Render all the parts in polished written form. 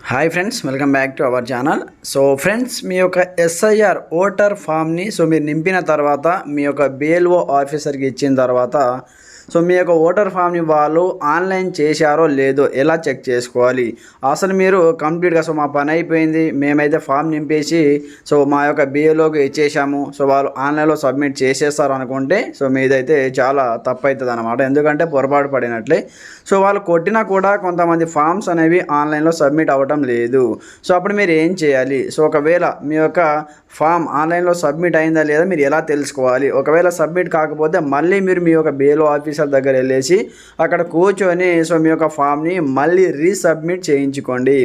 Hi friends, welcome back to our channel. So friends, మీ యొక్క SIR voter ఫామ్ని మీరు నింపిన తర్వాత మీ యొక్క బిఎల్ఓ ఆఫీసర్కి ఇచ్చిన తర్వాత మీ యొక్క ఓటర్ ఫామ్ని వాళ్ళు ఆన్లైన్ చేశారో లేదో ఎలా చెక్ చేసుకోవాలి? అసలు మీరు కంప్లీట్గా మా పని అయిపోయింది, మేమైతే ఫామ్ నింపేసి మా యొక్క బిఎల్ఓకి ఇచ్చేసాము, వాళ్ళు ఆన్లైన్లో సబ్మిట్ చేసేస్తారు అనుకుంటే మీదైతే చాలా తప్పు అవుతుంది అనమాట. ఎందుకంటే పొరపాటు పడినట్లే. వాళ్ళు కొట్టినా కూడా కొంతమంది ఫామ్స్ అనేవి ఆన్లైన్లో సబ్మిట్ అవ్వటం లేదు. అప్పుడు మీరు ఏం చేయాలి? ఒకవేళ మీ యొక్క ఫామ్ ఆన్లైన్లో సబ్మిట్ అయిందా లేదా మీరు ఎలా తెలుసుకోవాలి? ఒకవేళ సబ్మిట్ కాకపోతే మళ్ళీ మీరు మీ యొక్క బిఎల్ఓ ఆఫీసర్ దగ్గర వెళ్ళేసి అక్కడ కూర్చొని మీ యొక్క ఫామ్ని మళ్ళీ రీసబ్మిట్ చేయించుకోండి.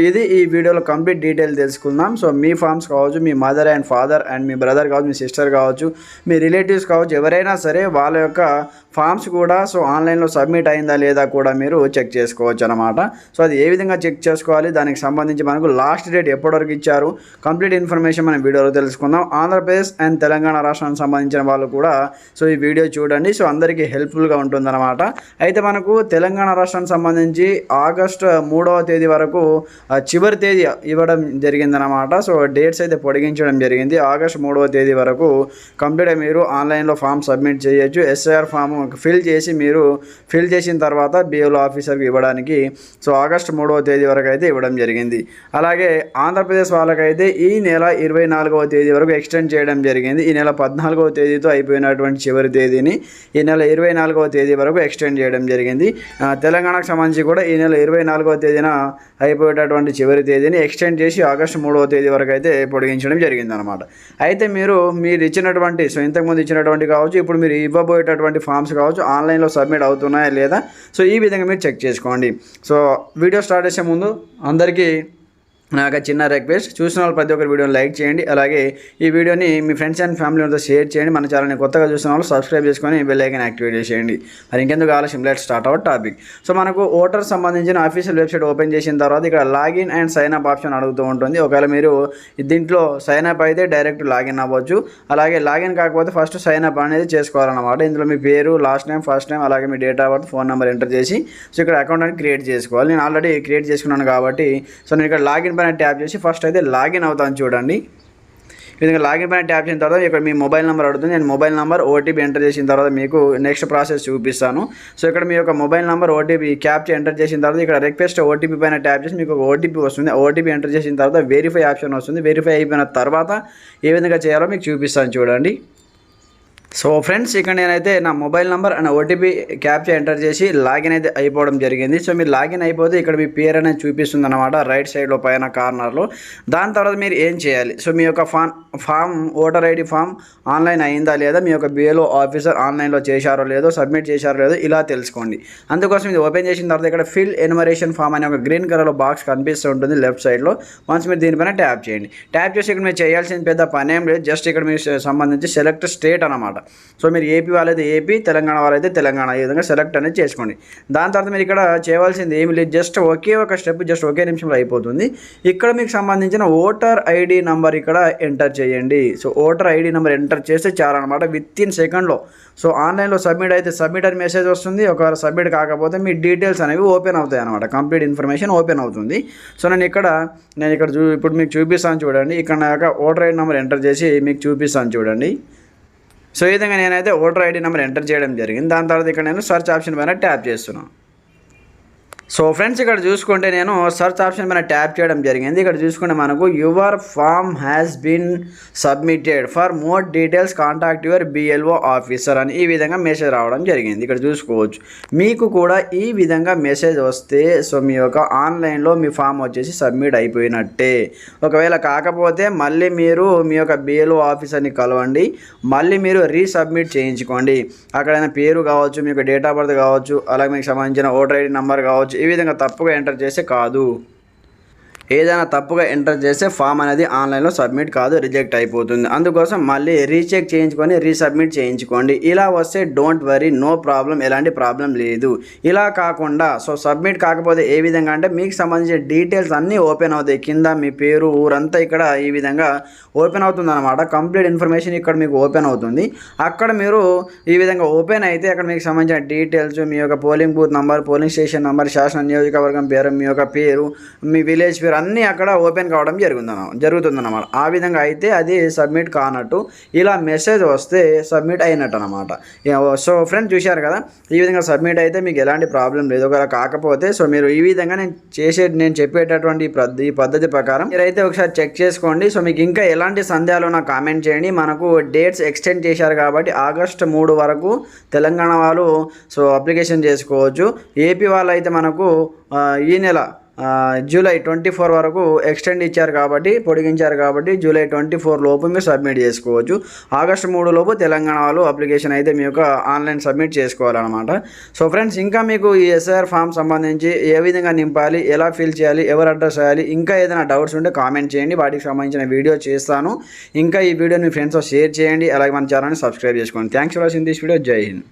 ఇది ఈ వీడియోలో కంప్లీట్ డీటెయిల్ తెలుసుకుందాం. మీ ఫామ్స్ కావచ్చు, మీ మదర్ అండ్ ఫాదర్ అండ్ మీ బ్రదర్ కావచ్చు, మీ సిస్టర్ కావచ్చు, మీ రిలేటివ్స్ కావచ్చు, ఎవరైనా సరే వాళ్ళ యొక్క ఫామ్స్ కూడా ఆన్లైన్లో సబ్మిట్ అయిందా లేదా కూడా మీరు చెక్ చేసుకోవచ్చు అనమాట. అది ఏ విధంగా చెక్ చేసుకోవాలి, దానికి సంబంధించి మనకు లాస్ట్ డేట్ ఎప్పటివరకు ఇచ్చారు, కంప్లీట్ ఇన్ఫర్మేషన్ మనం వీడియోలో తెలుసుకుందాం. ఆంధ్రప్రదేశ్ అండ్ తెలంగాణ రాష్ట్రానికి సంబంధించిన వాళ్ళు కూడా ఈ వీడియో చూడండి. అందరికీ హెల్ప్ఫుల్గా ఉంటుందన్నమాట. అయితే మనకు తెలంగాణ రాష్ట్రానికి సంబంధించి ఆగస్టు 3వ తేదీ వరకు చివరి తేదీ ఇవ్వడం జరిగిందనమాట. డేట్స్ అయితే పొడిగించడం జరిగింది. ఆగస్టు 3వ తేదీ వరకు కంప్లీట్గా మీరు ఆన్లైన్లో ఫామ్ సబ్మిట్ చేయొచ్చు. ఎస్ఐఆర్ ఫామ్ ఫిల్ చేసిన తర్వాత బిఎల్ఓ ఆఫీసర్కి ఇవ్వడానికి ఆగస్టు 3వ తేదీ వరకు అయితే ఇవ్వడం జరిగింది. అలాగే ఆంధ్రప్రదేశ్ వాళ్ళకైతే ఈ నెల 24వ తేదీ వరకు ఎక్స్టెండ్ చేయడం జరిగింది. ఈ నెల 14వ తేదీతో అయిపోయినటువంటి చివరి తేదీని ఈ నెల 24వ తేదీ వరకు ఎక్స్టెండ్ చేయడం జరిగింది. తెలంగాణకు సంబంధించి కూడా ఈ నెల 24వ తేదీన అయిపోయేటటువంటి చివరి తేదీని ఎక్స్టెండ్ చేసి ఆగస్టు 3వ తేదీ వరకు అయితే పొడిగించడం జరిగింది అనమాట. అయితే మీరు ఇచ్చినటువంటి ఇంతకుముందు ఇచ్చినటువంటి కావచ్చు, ఇప్పుడు మీరు ఇవ్వబోయేటటువంటి ఫామ్స్ కావచ్చు, ఆన్లైన్లో సబ్మిట్ అవుతున్నాయా లేదా ఈ విధంగా మీరు చెక్ చేసుకోండి. వీడియో స్టార్ట్ చేసే ముందు అందరికీ నాకు చిన్న రిక్వెస్ట్, చూసిన వాళ్ళు ప్రతి ఒక్కరు వీడియోని లైక్ చేయండి. అలాగే ఈ వీడియోని మీ ఫ్రెండ్స్ అండ్ ఫ్యామిలీతో షేర్ చేయండి. మన ఛానల్ని కొత్తగా చూసిన వాళ్ళు సబ్స్క్రైబ్ చేసుకొని బెల్ ఐకాన్ యాక్టివేట్ చేసేయండి. మరి ఇంకెందుకు ఆలస్యం, లెట్స్ స్టార్ట్ అవర్ టాపిక్. మనకు ఓటర్ సంబంధించిన అఫీషియల్ వెబ్సైట్ ఓపెన్ చేసిన తర్వాత ఇక్కడ login and sign up option అడుగుతూ ఉంటుంది. ఒకవేళ మీరు దీంట్లో సైన్ అప్ అయితే డైరెక్ట్ లాగిన్ అవ్వచ్చు. అలాగే లాగిన్ కాకపోతే ఫస్ట్ సైన్ అప్ అనేది చేసుకోవాలన్నమాట. ఇందులో మీ పేరు, లాస్ట్ నేమ్, ఫస్ట్ నేమ్, అలాగే మీ date of birth, phone number enter చేసి ఇక్కడ అకౌంట్ అనేది క్రియేట్ చేసుకోవాలి. నేను ఆల్రెడీ క్రియేట్ చేసుకున్నాను కాబట్టి నేను ఇక్కడ లాగిన్ ట్యాప్ చేసి ఫస్ట్ అయితే లాగిన్ అవుతాను. చూడండి, ఈ విధంగా లాగిన్ పైన ట్యాప్ చేసిన తర్వాత ఇక్కడ మీ మొబైల్ నెంబర్ అడుగుతుంది. నేను మొబైల్ నెంబర్ ఓటీపీ ఎంటర్ చేసిన తర్వాత మీకు నెక్స్ట్ ప్రాసెస్ చూపిస్తాను. ఇక్కడ మీ యొక్క mobile number OTP captcha enter చేసిన తర్వాత ఇక్కడ రిక్వెస్ట్ ఓటీపీ పైన ట్యాప్ చేసి మీకు ఒక ఓటీపీ వస్తుంది. ఓటీపీ ఎంటర్ చేసిన తర్వాత వెరిఫై ఆప్షన్ వస్తుంది. వెరిఫై అయిపోయిన తర్వాత ఏ విధంగా చేయాలో మీకు చూపిస్తాను. చూడండి. ఫ్రెండ్స్, ఇక్కడ నేనైతే నా mobile number and OTP captcha enter చేసి లాగిన్ అయితే అయిపోవడం జరిగింది. మీరు లాగిన్ అయిపోతే ఇక్కడ మీ పేరు అనేది చూపిస్తుంది అనమాట, రైట్ సైడ్లో పైన కార్నర్లో. దాని తర్వాత మీరు ఏం చేయాలి? మీ యొక్క form voter ID form online అయిందా లేదా, మీ యొక్క బిఎల్ఓ ఆఫీసర్ ఆన్లైన్లో చేశారో లేదో, సబ్మిట్ చేశారో లేదో ఇలా తెలుసుకోండి. అందుకోసం ఇది ఓపెన్ చేసిన తర్వాత ఇక్కడ ఫిల్ ఎన్యుమరేషన్ ఫామ్ అనే ఒక గ్రీన్ కలర్లో బాక్స్ కనిపిస్తూ ఉంటుంది లెఫ్ట్ సైడ్లో. వన్స్ మీరు దీనిపైన ట్యాప్ చేయండి. ట్యాప్ చేసి ఇక్కడ మీరు చేయాల్సిన పెద్ద పని ఏం లేదు. జస్ట్ ఇక్కడ మీకు సంబంధించి సెలెక్ట్ స్టేట్ అనమాట. మీరు ఏపీ వాళ్ళైతే ఏపీ, తెలంగాణ వాళ్ళైతే తెలంగాణ, ఈ విధంగా సెలెక్ట్ అనేది చేసుకోండి. దాని తర్వాత మీరు ఇక్కడ చేయవలసింది ఏమి లేదు, జస్ట్ ఒకే ఒక స్టెప్, జస్ట్ ఒకే నిమిషంలో అయిపోతుంది. ఇక్కడ మీకు సంబంధించిన ఓటర్ ఐడి నెంబర్ ఇక్కడ ఎంటర్ చేయండి. ఓటర్ ఐడి నెంబర్ ఎంటర్ చేస్తే చాలా అనమాట, విత్ ఇన్ సెకండ్లో ఆన్లైన్లో సబ్మిట్ అయితే సబ్మిట్ అని మెసేజ్ వస్తుంది. ఒకవేళ సబ్మిట్ కాకపోతే మీ డీటెయిల్స్ అనేవి ఓపెన్ అవుతాయి అనమాట, కంప్లీట్ ఇన్ఫర్మేషన్ ఓపెన్ అవుతుంది. నేను ఇక్కడ ఇప్పుడు మీకు చూపిస్తాను. చూడండి, ఇక్కడ నా యొక్క ఓటర్ ఐడి నెంబర్ ఎంటర్ చేసి మీకు చూపిస్తాను. చూడండి. ఈ విధంగా నేనైతే ఓటర్ ఐడి నెంబర్ ఎంటర్ చేయడం జరిగింది. దాని తర్వాత ఇక్కడ నేను సెర్చ్ ఆప్షన్ పైన ట్యాప్ చేస్తున్నాను. ఫ్రెండ్స్, ఇక్కడ చూసుకుంటే నేను సెర్చ్ ఆప్షన్ పైన ట్యాప్ చేయడం జరిగింది. ఇక్కడ చూసుకుంటే మనకు your form has been submitted, for more details contact your BLO officer అని ఈ విధంగా మెసేజ్ రావడం జరిగింది. ఇక్కడ చూసుకోవచ్చు. మీకు కూడా ఈ విధంగా మెసేజ్ వస్తే మీ యొక్క ఆన్లైన్లో మీ ఫామ్ వచ్చేసి సబ్మిట్ అయిపోయినట్టే. ఒకవేళ కాకపోతే మళ్ళీ మీరు మీ యొక్క బిఎల్ఓ ఆఫీసర్ని కలవండి, మళ్ళీ మీరు రీసబ్మిట్ చేయించుకోండి. అక్కడైనా పేరు కావచ్చు, మీ యొక్క డేట్ ఆఫ్ బర్త్ కావచ్చు, అలాగే మీకు సంబంధించిన ఓటర్ ఐడి నెంబర్ కావచ్చు, ఈ విధంగా తప్పుగా ఎంటర్ చేస్తే కాదు. ఏదైనా తప్పుగా ఎంటర్ చేస్తే ఫామ్ అనేది ఆన్లైన్లో సబ్మిట్ కాదు, రిజెక్ట్ అయిపోతుంది. అందుకోసం మళ్ళీ రీచెక్ చేయించుకొని రీసబ్మిట్ చేయించుకోండి. ఇలా వస్తే డోంట్ వరీ, నో ప్రాబ్లం, ఎలాంటి ప్రాబ్లం లేదు. ఇలా కాకుండా సబ్మిట్ కాకపోతే ఏ విధంగా అంటే మీకు సంబంధించిన డీటెయిల్స్ అన్నీ ఓపెన్ అవుతాయి. కింద మీ పేరు, ఊరంతా ఇక్కడ ఈ విధంగా ఓపెన్ అవుతుంది అనమాట. కంప్లీట్ ఇన్ఫర్మేషన్ ఇక్కడ మీకు ఓపెన్ అవుతుంది. అక్కడ మీరు ఈ విధంగా ఓపెన్ అయితే అక్కడ మీకు సంబంధించిన డీటెయిల్స్, మీ యొక్క polling booth number, polling station number, శాసన నియోజకవర్గం పేరు, మీ యొక్క పేరు, మీ విలేజ్ పేరు అన్నీ అక్కడ ఓపెన్ కావడం జరుగుతుందన్నమాట. ఆ విధంగా అయితే అది సబ్మిట్ కానట్టు. ఇలా మెసేజ్ వస్తే సబ్మిట్ అయినట్టు అనమాట. సో ఫ్రెండ్స్ చూశారు కదా, ఈ విధంగా సబ్మిట్ అయితే మీకు ఎలాంటి ప్రాబ్లం లేదు. ఒకవేళ కాకపోతే మీరు ఈ విధంగా నేను చెప్పేటటువంటి ఈ పద్ధతి ప్రకారం మీరైతే ఒకసారి చెక్ చేసుకోండి. సో మీకు ఇంకా ఎలాంటి సందేహాలు నాకు కామెంట్ చేయండి. మనకు డేట్స్ ఎక్స్టెండ్ చేశారు కాబట్టి ఆగస్టు 3 వరకు తెలంగాణ వాళ్ళు అప్లికేషన్ చేసుకోవచ్చు. ఏపీ వాళ్ళు అయితే మనకు ఈ నెల జూలై 24 వరకు ఎక్స్టెండ్ ఇచ్చారు కాబట్టి, పొడిగించారు కాబట్టి జూలై 24 లోపు మీరు సబ్మిట్ చేసుకోవచ్చు. ఆగస్టు 3 లోపు తెలంగాణ వాళ్ళు అప్లికేషన్ అయితే మీ యొక్క ఆన్లైన్ సబ్మిట్ చేసుకోవాలన్నమాట. సో ఫ్రెండ్స్ ఇంకా మీకు ఈ ఎస్ఐఆర్ ఫామ్ సంబంధించి ఏ విధంగా నింపాలి, ఎలా ఫిల్ చేయాలి, ఎవరు అడ్రస్ చేయాలి, ఇంకా ఏదైనా డౌట్స్ ఉంటే కామెంట్ చేయండి. వాటికి సంబంధించిన వీడియో చేస్తాను. ఇంకా ఈ వీడియోని మీ ఫ్రెండ్స్తో షేర్ చేయండి. అలాగే మన ఛానల్ని సబ్స్క్రైబ్ చేసుకోండి. Thanks for watching this video. జై హింద్.